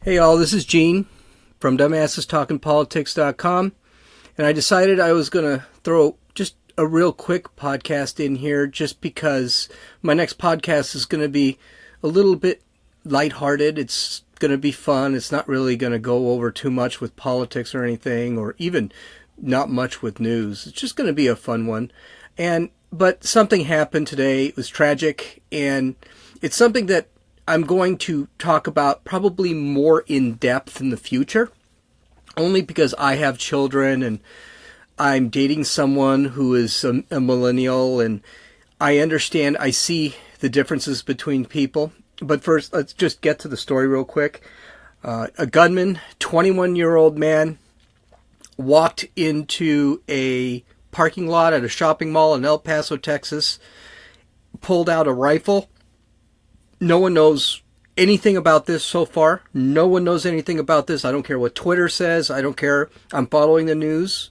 Hey all, this is Gene from dumbassestalkingpolitics.com, and I decided I was going to throw just a real quick podcast in here just because my next podcast is going to be a little bit lighthearted. It's going to be fun. It's not really going to go over too much with politics or anything, or even not much with news. It's just going to be a fun one. But something happened today. It was tragic, and it's something that I'm going to talk about probably more in depth in the future, only because I have children and I'm dating someone who is a millennial, and I understand, I see the differences between people. But first, let's just get to the story real quick. A gunman, 21-year-old man, walked into a parking lot at a shopping mall in El Paso, Texas, pulled out a rifle. No one knows anything about this so far. No one knows anything about this. I don't care what Twitter says. I don't care. I'm following the news.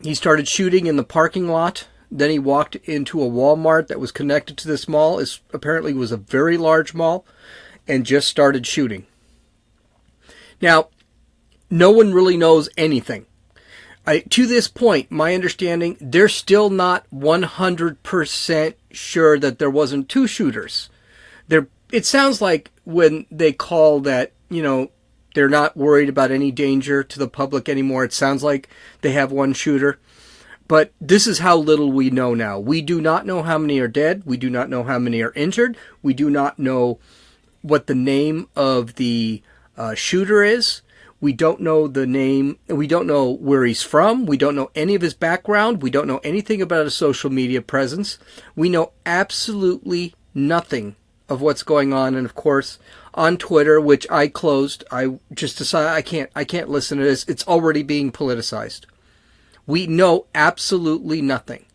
He started shooting in the parking lot. Then he walked into a Walmart that was connected to this mall. It apparently was a very large mall, and just started shooting. Now, no one really knows anything. To this point, my understanding, they're still not 100% sure that there wasn't two shooters. It sounds like when they call that, they're not worried about any danger to the public anymore. It sounds like they have one shooter. But this is how little we know now. We do not know how many are dead. We do not know how many are injured. We do not know what the name of the shooter is. We don't know the name. We don't know where he's from. We don't know any of his background. We don't know anything about his social media presence. We know absolutely nothing of what's going on. And of course, on Twitter, which I closed, I just decided I can't listen to this. It's already being politicized. We know absolutely nothing.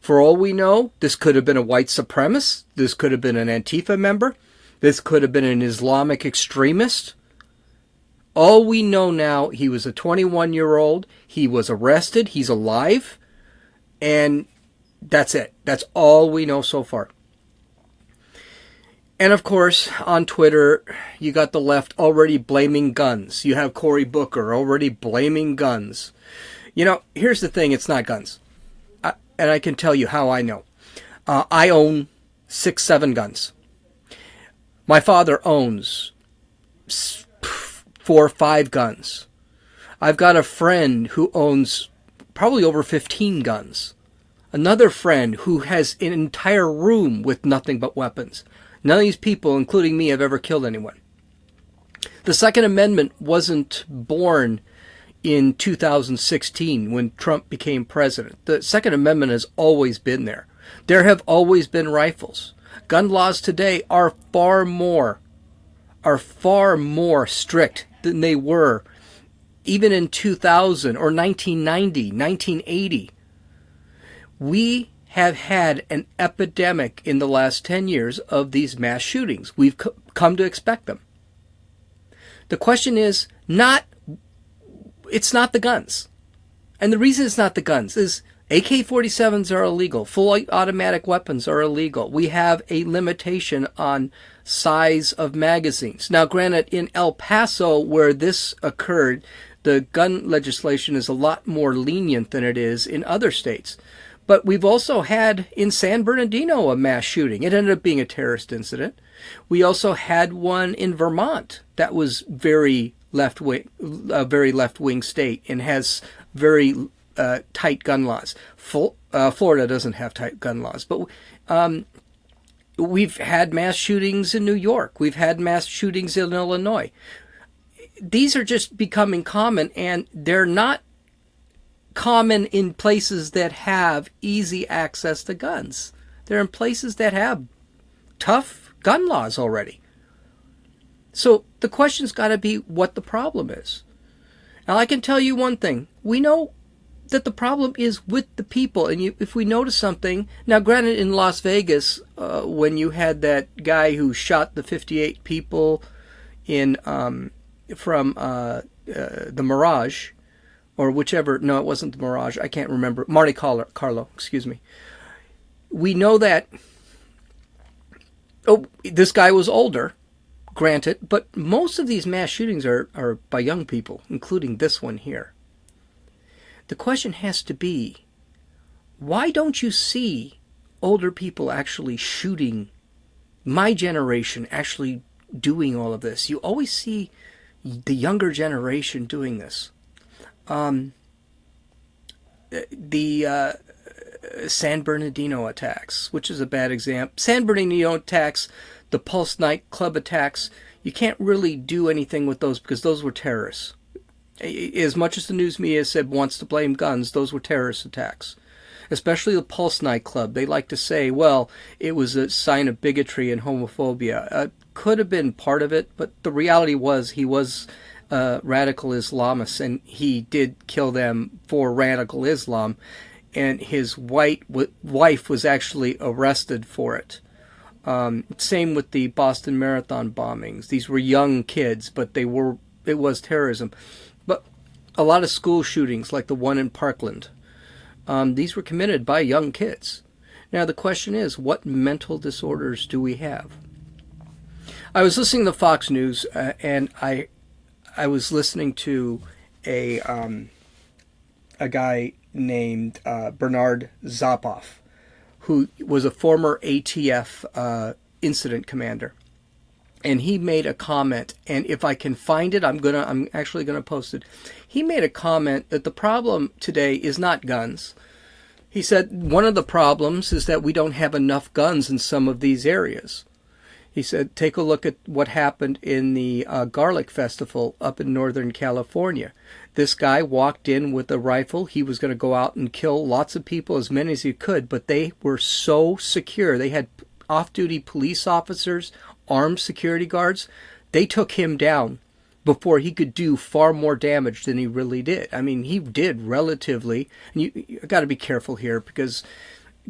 For all we know, this could have been a white supremacist. This could have been an Antifa member. This could have been an Islamic extremist. All we know now, he was a 21-year-old. He was arrested. He's alive. And that's it. That's all we know so far. And of course, on Twitter, you got the left already blaming guns. You have Cory Booker already blaming guns. Here's the thing. It's not guns. And I can tell you how I know. I own 6-7 guns. My father owns 4 or 5 guns. I've got a friend who owns probably over 15 guns. Another friend who has an entire room with nothing but weapons. None of these people, including me, have ever killed anyone. The Second Amendment wasn't born in 2016 when Trump became president. The Second Amendment has always been there. There have always been rifles. Gun laws today are far more strict than they were even in 2000 or 1990, 1980. We have had an epidemic in the last 10 years of these mass shootings. We've come to expect them. The question is it's not the guns. And the reason it's not the guns is AK-47s are illegal. Full automatic weapons are illegal. We have a limitation on size of magazines. Now, granted, in El Paso, where this occurred, the gun legislation is a lot more lenient than it is in other states. But we've also had in San Bernardino a mass shooting. It ended up being a terrorist incident. We also had one in Vermont that was very left-wing state and has very tight gun laws. Florida doesn't have tight gun laws, but we've had mass shootings in New York. We've had mass shootings in Illinois. These are just becoming common, and they're not common in places that have easy access to guns. They're in places that have tough gun laws already. So the question's got to be what the problem is. Now, I can tell you one thing. We know that the problem is with the people. And if we notice something, now granted in Las Vegas, when you had that guy who shot the 58 people from the Mirage, or whichever, no, it wasn't the Mirage, I can't remember, Monte Carlo, excuse me. We know that, this guy was older, granted, but most of these mass shootings are by young people, including this one here. The question has to be, why don't you see older people actually shooting, my generation actually doing all of this? You always see the younger generation doing this. The San Bernardino attacks, which is a bad example. San Bernardino attacks, the Pulse nightclub attacks, you can't really do anything with those because those were terrorists. As much as the news media said wants to blame guns, those were terrorist attacks. Especially the Pulse nightclub. They like to say, well, it was a sign of bigotry and homophobia. Could have been part of it, but the reality was he was radical Islamist, and he did kill them for radical Islam, and his wife was actually arrested for it. Same with the Boston Marathon bombings. These were young kids, but it was terrorism. But a lot of school shootings, like the one in Parkland, these were committed by young kids. Now the question is, what mental disorders do we have? I was listening to Fox News, and I was listening to a guy named Bernard Zapoff, who was a former ATF incident commander, and he made a comment. And if I can find it, I'm actually gonna post it. He made a comment that the problem today is not guns. He said one of the problems is that we don't have enough guns in some of these areas. He said, take a look at what happened in the Garlic Festival up in Northern California. This guy walked in with a rifle. He was going to go out and kill lots of people, as many as he could, but they were so secure. They had off-duty police officers, armed security guards. They took him down before he could do far more damage than he really did. I mean, he did relatively, and you got to be careful here, because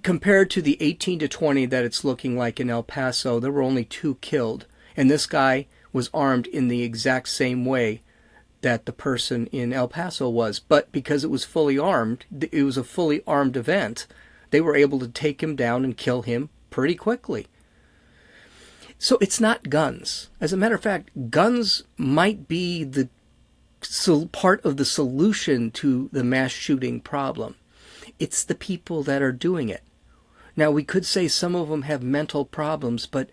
compared to the 18 to 20 that it's looking like in El Paso, there were only 2 killed. And this guy was armed in the exact same way that the person in El Paso was. But because it was fully armed, it was a fully armed event, they were able to take him down and kill him pretty quickly. So it's not guns. As a matter of fact, guns might be the part of the solution to the mass shooting problem. It's the people that are doing it. Now, we could say some of them have mental problems, but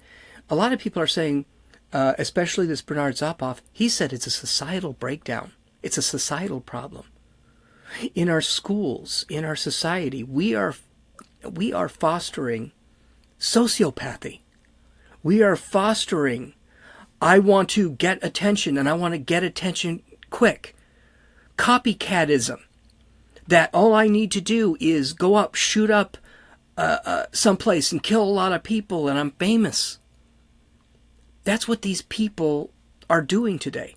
a lot of people are saying, especially this Bernard Zapoff, he said it's a societal breakdown. It's a societal problem. In our schools, in our society, we are fostering sociopathy. We are fostering, I want to get attention, and I want to get attention quick. Copycatism. That all I need to do is go up, shoot up someplace and kill a lot of people, and I'm famous. That's what these people are doing today.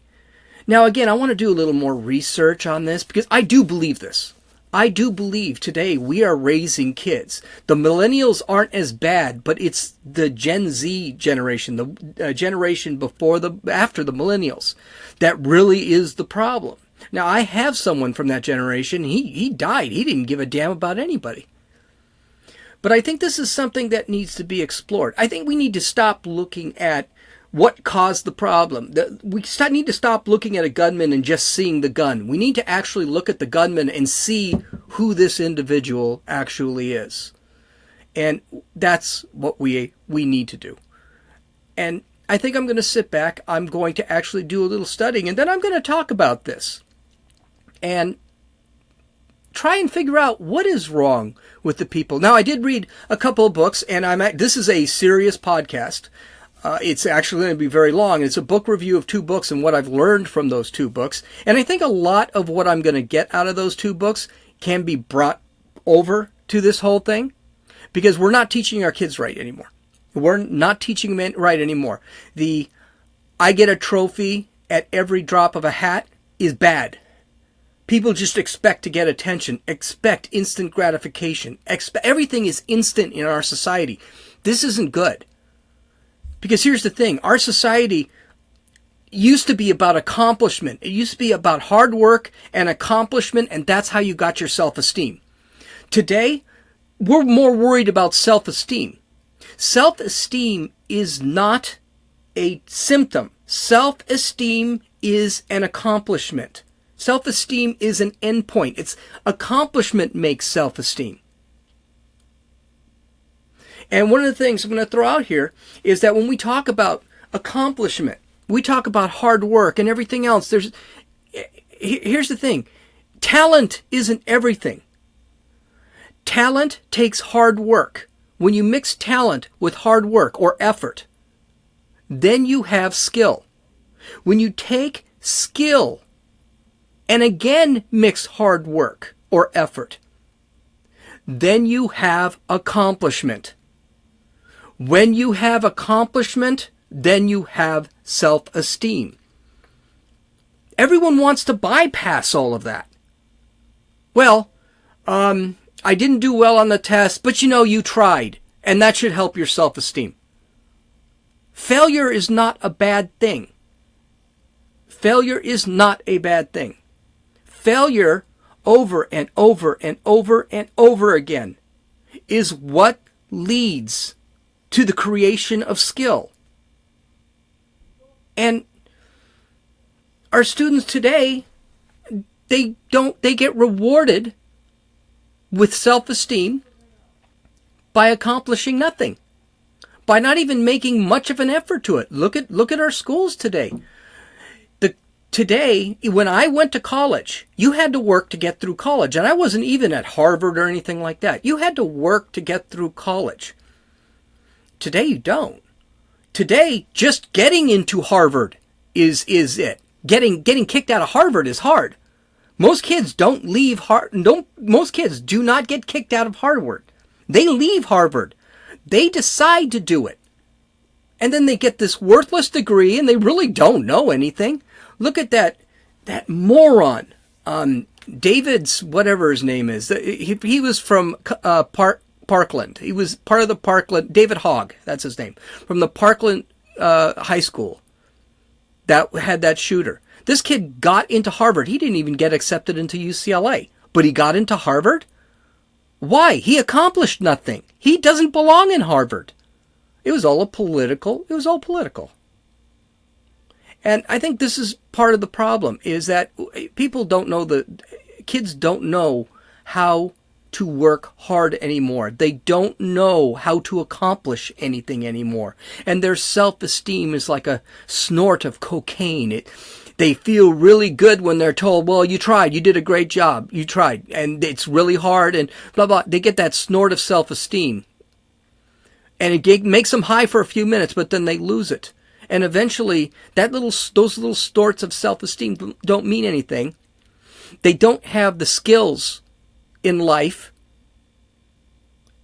Now, again, I want to do a little more research on this, because I do believe this. I do believe today we are raising kids. The millennials aren't as bad, but it's the Gen Z generation, the generation after the millennials, that really is the problem. Now, I have someone from that generation. He died. He didn't give a damn about anybody. But I think this is something that needs to be explored. I think we need to stop looking at what caused the problem. We need to stop looking at a gunman and just seeing the gun. We need to actually look at the gunman and see who this individual actually is. And that's what we need to do. And I think I'm going to sit back. I'm going to actually do a little studying, and then I'm going to talk about this and try and figure out what is wrong with the people. Now, I did read a couple of books, and this is a serious podcast. It's actually going to be very long. It's a book review of 2 books and what I've learned from those 2 books. And I think a lot of what I'm going to get out of those 2 books can be brought over to this whole thing, because we're not teaching our kids right anymore. We're not teaching them right anymore. I get a trophy at every drop of a hat is bad. People just expect to get attention, expect instant gratification. Everything is instant in our society. This isn't good. Because here's the thing, our society used to be about accomplishment. It used to be about hard work and accomplishment, and that's how you got your self-esteem. Today, we're more worried about self-esteem. Self-esteem is not a symptom. Self-esteem is an accomplishment. Self-esteem is an endpoint. It's accomplishment makes self-esteem. And one of the things I'm going to throw out here is that when we talk about accomplishment, we talk about hard work and everything else. Here's the thing. Talent isn't everything. Talent takes hard work. When you mix talent with hard work or effort, then you have skill. When you take skill and again mix hard work or effort, then you have accomplishment. When you have accomplishment, then you have self-esteem. Everyone wants to bypass all of that. Well, I didn't do well on the test, but you tried, and that should help your self-esteem. Failure is not a bad thing. Failure is not a bad thing. Failure over and over and over and over again is what leads to the creation of skill. And our students today, they get rewarded with self-esteem by accomplishing nothing, by not even making much of an effort to it. Look at our schools today. Today, when I went to college, you had to work to get through college, and I wasn't even at Harvard or anything like that. You had to work to get through college. Today, you don't. Today, just getting into Harvard is it. Getting kicked out of Harvard is hard. Most kids don't leave most kids do not get kicked out of Harvard. They leave Harvard. They decide to do it. And then they get this worthless degree and they really don't know anything. Look at that moron, David's, whatever his name is. He was from Parkland. He was part of the Parkland, David Hogg, that's his name, from the Parkland High School that had that shooter. This kid got into Harvard. He didn't even get accepted into UCLA, but he got into Harvard. Why? He accomplished nothing. He doesn't belong in Harvard. It was all political. And I think this is part of the problem, is that people don't know, kids don't know how to work hard anymore. They don't know how to accomplish anything anymore. And their self-esteem is like a snort of cocaine. They feel really good when they're told, well, you tried, you did a great job, you tried, and it's really hard, and blah, blah. They get that snort of self-esteem. And it makes them high for a few minutes, but then they lose it. And eventually, those little snorts of self-esteem don't mean anything. They don't have the skills in life,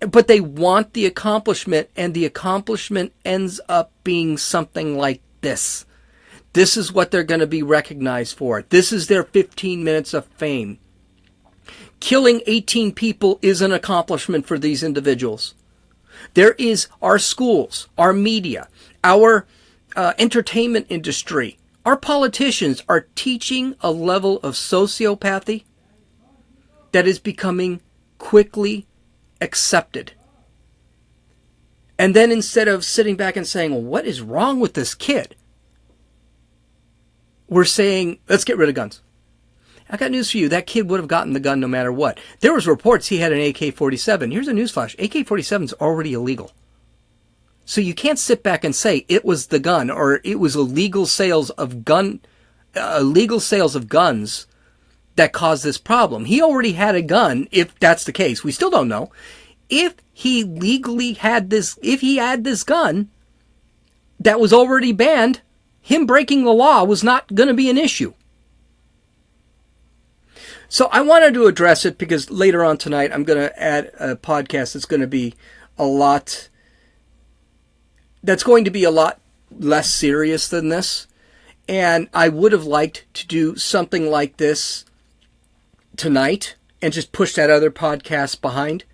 but they want the accomplishment, and the accomplishment ends up being something like this. This is what they're going to be recognized for. This is their 15 minutes of fame. Killing 18 people is an accomplishment for these individuals. There is our schools, our media, our entertainment industry, our politicians are teaching a level of sociopathy that is becoming quickly accepted. And then instead of sitting back and saying, well, what is wrong with this kid? We're saying, let's get rid of guns. I got news for you. That kid would have gotten the gun no matter what. There was reports he had an AK-47. Here's a newsflash. AK-47 is already illegal. So you can't sit back and say it was the gun or it was illegal sales of guns that caused this problem. He already had a gun, if that's the case. We still don't know. If he legally had this, if he had this gun that was already banned, him breaking the law was not going to be an issue. So I wanted to address it because later on tonight I'm going to add a podcast that's going to be a lot less serious than this. And I would have liked to do something like this tonight and just push that other podcast behind.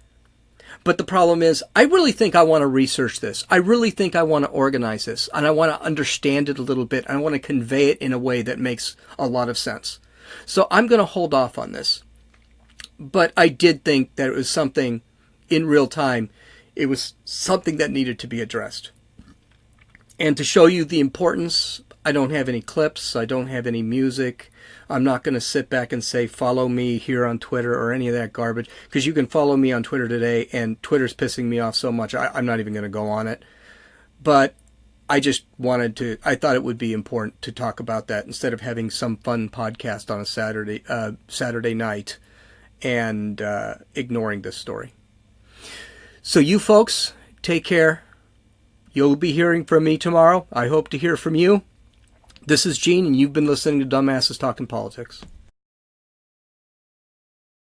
But the problem is, I really think I want to research this. I really think I want to organize this. And I want to understand it a little bit. I want to convey it in a way that makes a lot of sense. So I'm going to hold off on this. But I did think that it was something in real time. It was something that needed to be addressed. And to show you the importance, I don't have any clips. I don't have any music. I'm not going to sit back and say, follow me here on Twitter or any of that garbage. Because you can follow me on Twitter today, and Twitter's pissing me off so much, I'm not even going to go on it. But I just wanted to, I thought it would be important to talk about that instead of having some fun podcast on a Saturday night and ignoring this story. So you folks, take care. You'll be hearing from me tomorrow. I hope to hear from you. This is Gene, and you've been listening to Dumbasses Talking Politics.